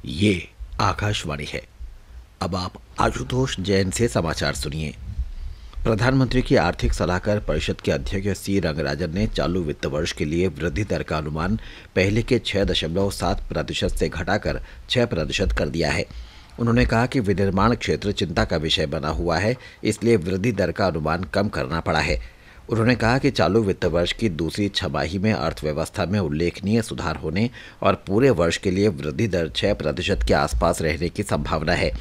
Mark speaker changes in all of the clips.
Speaker 1: ये आकाशवाणी है। अब आप आशुतोष जैन से समाचार सुनिए। प्रधानमंत्री की आर्थिक सलाहकार परिषद के अध्यक्ष सी रंगराजन ने चालू वित्त वर्ष के लिए वृद्धि दर का अनुमान पहले के 6.7% से घटाकर 6% कर दिया है। उन्होंने कहा कि विनिर्माण क्षेत्र चिंता का विषय बना हुआ है, इसलिए वृद्धि दर का अनुमान कम करना पड़ा है। उन्होंने कहा कि चालू वित्त वर्ष की दूसरी छमाही में अर्थव्यवस्था में उल्लेखनीय सुधार होने और पूरे वर्ष के लिए वृद्धि दर 6% के आसपास रहने की संभावना है।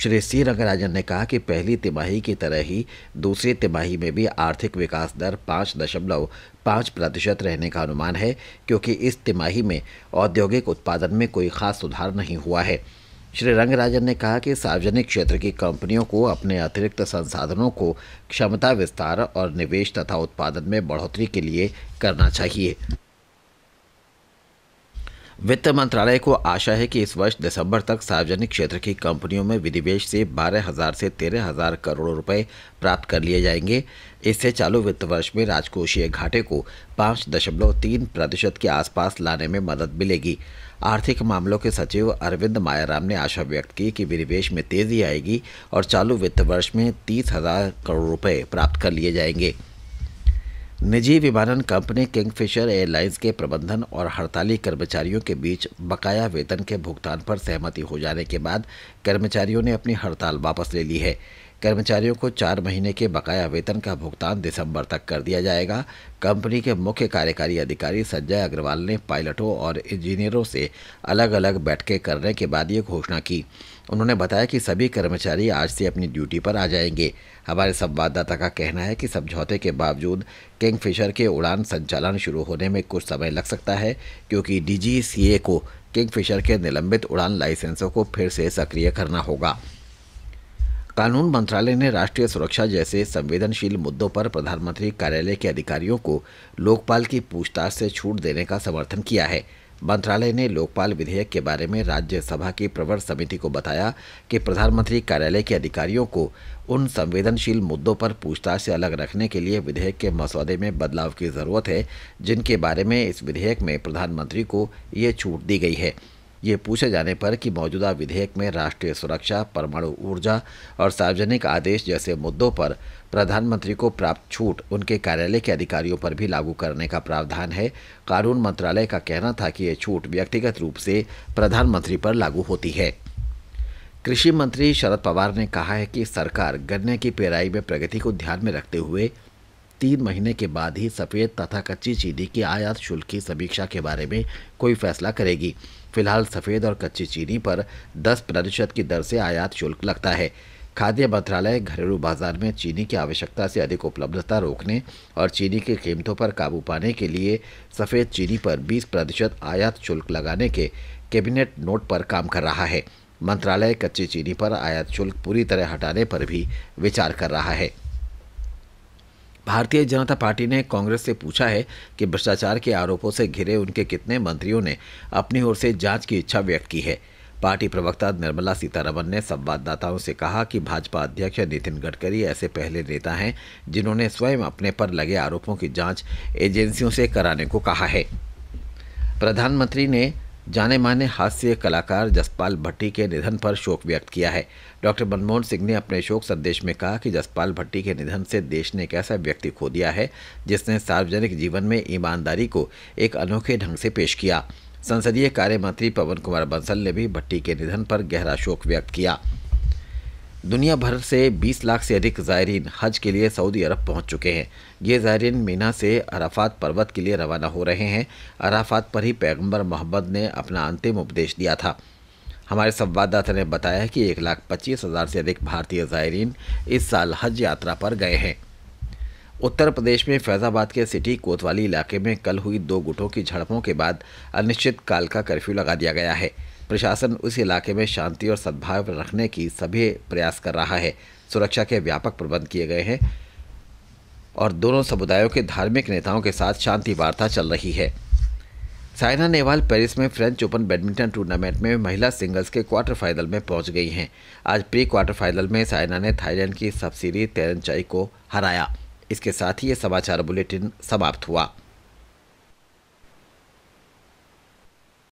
Speaker 1: श्री सी रंगराजन ने कहा कि पहली तिमाही की तरह ही दूसरी तिमाही में भी आर्थिक विकास दर 5.5% रहने का अनुमान है, क्योंकि इस तिमाही में औद्योगिक उत्पादन में कोई खास सुधार नहीं हुआ है। श्री रंगराजन ने कहा कि सार्वजनिक क्षेत्र की कंपनियों को अपने अतिरिक्त संसाधनों को क्षमता विस्तार और निवेश तथा उत्पादन में बढ़ोतरी के लिए करना चाहिए। वित्त मंत्रालय को आशा है कि इस वर्ष दिसंबर तक सार्वजनिक क्षेत्र की कंपनियों में विनिवेश से 12,000 से 13,000 करोड़ रुपए प्राप्त कर लिए जाएंगे। इससे चालू वित्त वर्ष में राजकोषीय घाटे को 5.3% के आसपास लाने में मदद मिलेगी। आर्थिक मामलों के सचिव अरविंद मायाराम ने आशा व्यक्त की कि विनिवेश में तेजी आएगी और चालू वित्त वर्ष में 30,000 करोड़ रुपए प्राप्त कर लिए जाएंगे। निजी विमानन कंपनी किंगफिशर एयरलाइंस के प्रबंधन और हड़ताली कर्मचारियों के बीच बकाया वेतन के भुगतान पर सहमति हो जाने के बाद कर्मचारियों ने अपनी हड़ताल वापस ले ली है। कर्मचारियों को 4 महीने के बकाया वेतन का भुगतान दिसंबर तक कर दिया जाएगा। कंपनी के मुख्य कार्यकारी अधिकारी संजय अग्रवाल ने पायलटों और इंजीनियरों से अलग अलग बैठकें करने के बाद ये घोषणा की। उन्होंने बताया कि सभी कर्मचारी आज से अपनी ड्यूटी पर आ जाएंगे। हमारे संवाददाता का कहना है कि समझौते के बावजूद किंगफिशर के उड़ान संचालन शुरू होने में कुछ समय लग सकता है, क्योंकि डीजीसीए को किंगफिशर के निलंबित उड़ान लाइसेंसों को फिर से सक्रिय करना होगा। कानून मंत्रालय ने राष्ट्रीय सुरक्षा जैसे संवेदनशील मुद्दों पर प्रधानमंत्री कार्यालय के अधिकारियों को लोकपाल की पूछताछ से छूट देने का समर्थन किया है। मंत्रालय ने लोकपाल विधेयक के बारे में राज्यसभा की प्रवर समिति को बताया कि प्रधानमंत्री कार्यालय के अधिकारियों को उन संवेदनशील मुद्दों पर पूछताछ से अलग रखने के लिए विधेयक के मसौदे में बदलाव की ज़रूरत है, जिनके बारे में इस विधेयक में प्रधानमंत्री को ये छूट दी गई है। ये पूछे जाने पर कि मौजूदा विधेयक में राष्ट्रीय सुरक्षा, परमाणु ऊर्जा और सार्वजनिक आदेश जैसे मुद्दों पर प्रधानमंत्री को प्राप्त छूट उनके कार्यालय के अधिकारियों पर भी लागू करने का प्रावधान है। कानून मंत्रालय का कहना था कि ये छूट व्यक्तिगत रूप से प्रधानमंत्री पर लागू होती है। कृषि मंत्री शरद पवार ने कहा है कि सरकार गन्ने की पेराई में प्रगति को ध्यान में रखते हुए 3 महीने के बाद ही सफ़ेद तथा कच्ची चीनी की आयात शुल्क की समीक्षा के बारे में कोई फैसला करेगी। फिलहाल सफ़ेद और कच्ची चीनी पर 10% की दर से आयात शुल्क लगता है। खाद्य मंत्रालय घरेलू बाजार में चीनी की आवश्यकता से अधिक उपलब्धता रोकने और चीनी की कीमतों पर काबू पाने के लिए सफ़ेद चीनी पर 20% आयात शुल्क लगाने के कैबिनेट नोट पर काम कर रहा है। मंत्रालय कच्ची चीनी पर आयात शुल्क पूरी तरह हटाने पर भी विचार कर रहा है। भारतीय जनता पार्टी ने कांग्रेस से पूछा है कि भ्रष्टाचार के आरोपों से घिरे उनके कितने मंत्रियों ने अपनी ओर से जांच की इच्छा व्यक्त की है। पार्टी प्रवक्ता निर्मला सीतारमण ने संवाददाताओं से कहा कि भाजपा अध्यक्ष नितिन गडकरी ऐसे पहले नेता हैं जिन्होंने स्वयं अपने पर लगे आरोपों की जांच एजेंसियों से कराने को कहा है। प्रधानमंत्री ने जाने माने हास्य कलाकार जसपाल भट्टी के निधन पर शोक व्यक्त किया है। डॉक्टर मनमोहन सिंह ने अपने शोक संदेश में कहा कि जसपाल भट्टी के निधन से देश ने एक ऐसा व्यक्ति खो दिया है जिसने सार्वजनिक जीवन में ईमानदारी को एक अनोखे ढंग से पेश किया। संसदीय कार्य मंत्री पवन कुमार बंसल ने भी भट्टी के निधन पर गहरा शोक व्यक्त किया। दुनिया भर से 20 लाख से अधिक ज़ायरीन हज के लिए सऊदी अरब पहुंच चुके हैं। ये ज़ायरीन मीना से अराफात पर्वत के लिए रवाना हो रहे हैं। अराफात पर ही पैगंबर मोहम्मद ने अपना अंतिम उपदेश दिया था। हमारे संवाददाता ने बताया कि 1,25,000 से अधिक भारतीय ज़ायरीन इस साल हज यात्रा पर गए हैं। उत्तर प्रदेश में फैज़ाबाद के सिटी कोतवाली इलाके में कल हुई 2 गुटों की झड़पों के बाद अनिश्चित काल का कर्फ्यू लगा दिया गया है। प्रशासन उस इलाके में शांति और सद्भाव रखने की सभी प्रयास कर रहा है। सुरक्षा के व्यापक प्रबंध किए गए हैं और दोनों समुदायों के धार्मिक नेताओं के साथ शांति वार्ता चल रही है। साइना नेहवाल पेरिस में फ्रेंच ओपन बैडमिंटन टूर्नामेंट में महिला सिंगल्स के क्वार्टर फाइनल में पहुंच गई हैं। आज प्री क्वार्टर फाइनल में साइना ने थाईलैंड की सबसिरी तेरनचाई को हराया। इसके साथ ही ये समाचार बुलेटिन समाप्त हुआ।